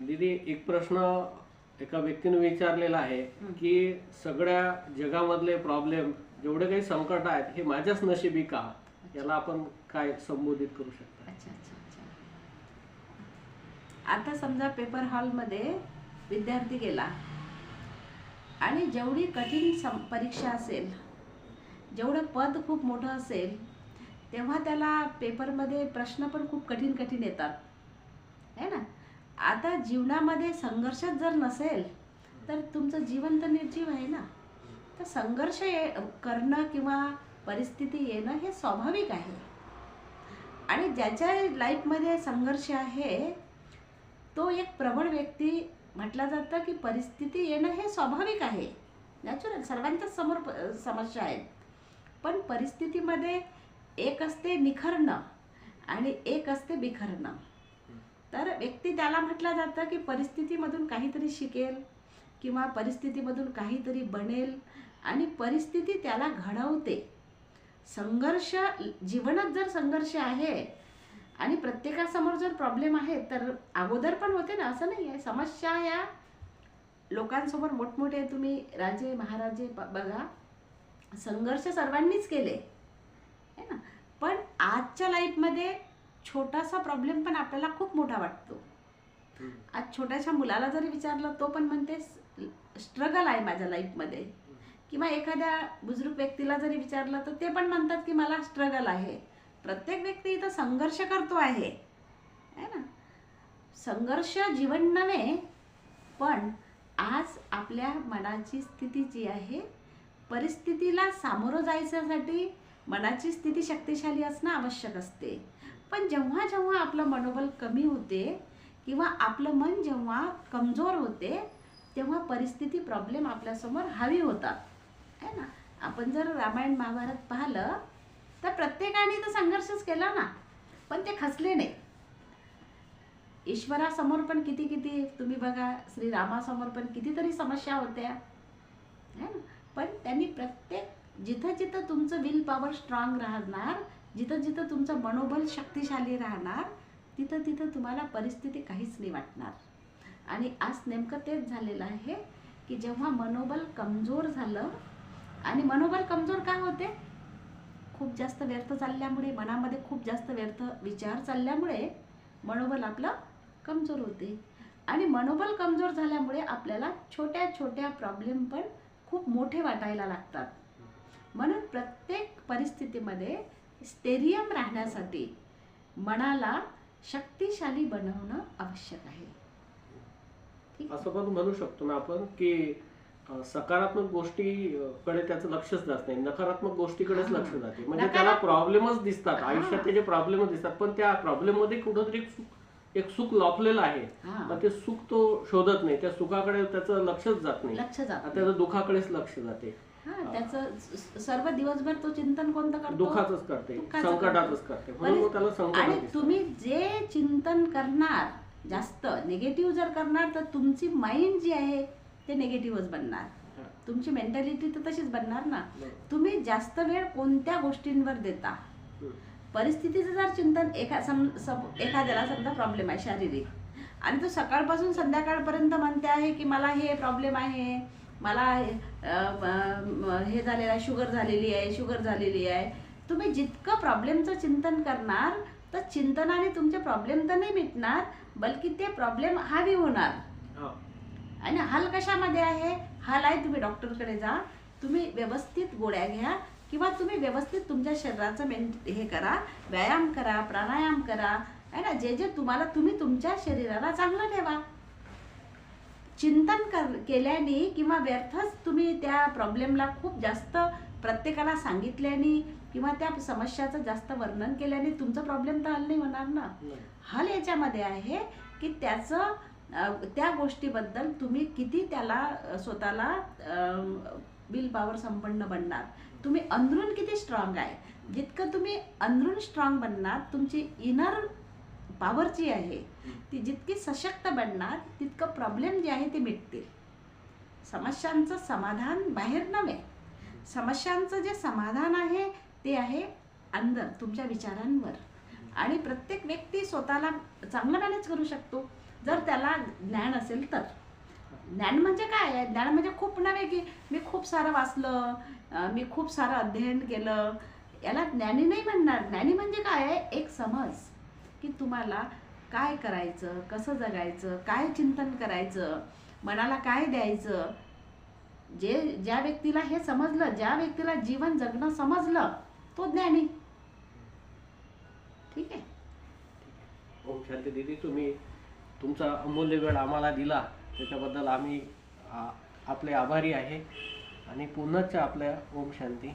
दीदी, एक प्रश्न एका व्यक्तीने विचारलेला आहे की सगळ्या जगामधले प्रॉब्लेम, जेवढे काही संकट आहेत, हे माझ्याच नशिबी का? याला आपण काय संबोधित करू शकता? अच्छा अच्छा अच्छा. आता समजा पेपर हॉलमध्ये विद्यार्थी गेला आणि जेवढी कठीण परीक्षा असेल, जेवढं पद खूप मोठं असेल, तेव्हा त्याला पेपरमध्ये प्रश्न पण खूप कठीण कठीण येतात, है ना. आता जीवनामध्ये संघर्षच जर नसेल तर तुमचं जीवन तर निर्जीव आहे ना. तर संघर्ष करणं किंवा परिस्थिती येणं हे स्वाभाविक आहे. आणि ज्याच्या लाईफमध्ये संघर्ष आहे तो एक प्रबळ व्यक्ती म्हटलं जातं की परिस्थिती येणं हे स्वाभाविक आहे, नॅचरल. सर्वांच्याच समोर समस्या आहेत, पण परिस्थितीमध्ये एक असते निखरणं आणि एक असते बिखरणं. तर व्यक्ती त्याला म्हटलं जातं की परिस्थितीमधून काहीतरी शिकेल किंवा परिस्थितीमधून काहीतरी बनेल आणि परिस्थिती त्याला घडवते. संघर्ष जीवनात जर संघर्ष आहे आणि प्रत्येकासमोर जर प्रॉब्लेम आहे तर अगोदर पण होते ना, असं नाही आहे. समस्या या लोकांसमोर मोठमोठे, तुम्ही राजे महाराजे बघा, संघर्ष सर्वांनीच केले है ना. पण आजच्या लाईफमध्ये छोटासा प्रॉब्लेम पण आपल्याला खूप मोठा वाटतो. आज छोट्याशा मुलाला जरी विचारलं तो पण म्हणते स्ट्रगल आहे माझ्या लाईफमध्ये, किंवा एखाद्या बुजुर्ग व्यक्तीला जरी विचारलं तर ते पण म्हणतात की मला स्ट्रगल आहे. प्रत्येक व्यक्ती इथं संघर्ष करतो आहे, है ना. संघर्ष जीवन नव्हे, पण आज आपल्या मनाची स्थिती जी आहे, परिस्थितीला सामोरं जायच्यासाठी मनाची स्थिती शक्तिशाली असणं आवश्यक असते. पण जेव्हा जेव्हा आपलं मनोबल कमी होते किंवा आपलं मन जेव्हा कमजोर होते तेव्हा परिस्थिती, प्रॉब्लेम आपल्यासमोर हावी होतात, है ना. आपण जर रामायण महाभारत पाहिलं तर प्रत्येकाने तर संघर्षच केला ना, पण ते खचले नाही. ईश्वरासमोर पण किती किती तुम्ही बघा, श्रीरामासमोर पण कितीतरी समस्या होत्या, है ना. पण त्यांनी प्रत्येक, जिथं जिथं तुमचं विल पॉवर स्ट्रॉंग राहणार, जिथं जिथं तुमचं मनोबल शक्तिशाली राहणार, तिथं तिथं तुम्हाला परिस्थिती काहीच नाही वाटणार. आणि आज नेमकं तेच झालेलं आहे की जेव्हा मनोबल कमजोर झालं, आणि मनोबल कमजोर का होते? खूप जास्त व्यर्थ चालल्यामुळे, मनामध्ये खूप जास्त व्यर्थ विचार चालल्यामुळे मनोबल आपलं कमजोर होते. आणि मनोबल कमजोर झाल्यामुळे आपल्याला छोट्या छोट्या प्रॉब्लेम पण खूप मोठे वाटायला लागतात. म्हणून प्रत्येक परिस्थितीमध्ये स्थैर्य राहण्यासाठी मनाला शक्तिशाली बनवणं आवश्यक आहे. असं पण म्हणू शकतो ना आपण की सकारात्मक गोष्टीकडे त्याचं लक्षच जात नाही, नकारात्मक गोष्टीकडेच लक्ष जाते. म्हणजे त्याला प्रॉब्लेमच दिसतात, आयुष्यात त्याचे प्रॉब्लेमच दिसतात, पण त्या प्रॉब्लेम मध्ये कुठंतरी एक सुख लपलेलं आहे, पण ते सुख तो शोधत नाही, त्या सुखाकडे त्याचं लक्षच जात नाही, त्याचं दुःखाकडेच लक्ष जाते. त्याचं सर्व दिवसभर तो चिंतन कोणतं करतो? दुःखाचंच करते, संकटातच करते. म्हणून त्याला संकट. आणि तुम्ही जे चिंतन करणार, जास्त निगेटिव्ह जर करणार तर तुमची माइंड जी आहे ते निगेटिव्हच बनणार, तुमची मेंटॅलिटी तर तशीच बनणार ना. तुम्ही जास्त वेळ कोणत्या गोष्टींवर देता? परिस्थितीचं जर चिंतन, एखाद्याला समजा प्रॉब्लेम आहे शारीरिक, आणि तो सकाळपासून संध्याकाळपर्यंत म्हणते आहे की मला हे प्रॉब्लेम आहे, मला हे झालेलं आहे, शुगर झालेली आहे. तुम्ही जितकं प्रॉब्लेमचं चिंतन करणार तर चिंतनाने तुमचे प्रॉब्लेम तर नाही मिटणार, बल्कि ते प्रॉब्लेम हावी होणार. आणि हाल कशामध्ये आहे? हाल आहे, तुम्ही डॉक्टरकडे जा, तुम्ही व्यवस्थित गोळ्या घ्या, किंवा तुम्ही व्यवस्थित तुमच्या शरीराचं हे करा, व्यायाम करा, प्राणायाम करा, है ना. जे जे तुम्ही तुमच्या शरीराला चांगलं ठेवा. चिंतन केल्याने किंवा व्यर्थच तुम्ही त्या प्रॉब्लेमला खूप जास्त प्रत्येकाला सांगितल्याने किंवा त्या समस्याचं जास्त वर्णन केल्याने तुमचं प्रॉब्लेम तर हल नाही होणार ना. हल याच्यामध्ये आहे की त्या गोष्टीबद्दल तुम्ही किती त्याला स्वतःला विल पॉवर संपन्न बनणार, तुम्ही अंदरून किती स्ट्रॉंग आहे. जितकं तुम्ही अंदरून स्ट्रॉंग बनणार, तुमची इनर पॉवर जी आहे ती जितकी सशक्त बनणार, तितकं प्रॉब्लेम जे आहे ते मिटतील. समस्यांचं समाधान बाहेर नव्हे, समस्यांचं जे समाधान आहे ते आहे अंदर, तुमच्या विचारांवर. आणि प्रत्येक व्यक्ती स्वतःला चांगलं मॅनेज करू शकतो. जर त्याला ज्ञान असेल तर. ज्ञान म्हणजे काय आहे? ज्ञान म्हणजे खूप नव्हे की मी खूप सारं वाचलं, मी खूप सारं अध्ययन केलं, याला ज्ञानी नाही म्हणणार. ज्ञानी म्हणजे काय आहे? एक समज की तुम्हाला काय करायचं, कसं जगायचं, काय चिंतन करायचं, मनाला काय द्यायचं. ज्या व्यक्तीला हे समजलं, ज्या व्यक्तीला जीवन जगणं समजलं, तो ज्ञानी. ठीक आहे. ओम शांती दीदी, तुम्ही तुमचा अमूल्य वेळ आम्हाला दिला त्याच्याबद्दल आम्ही आपले आभारी आहे. आणि पुन्हाच्या आपल्या ओम शांती.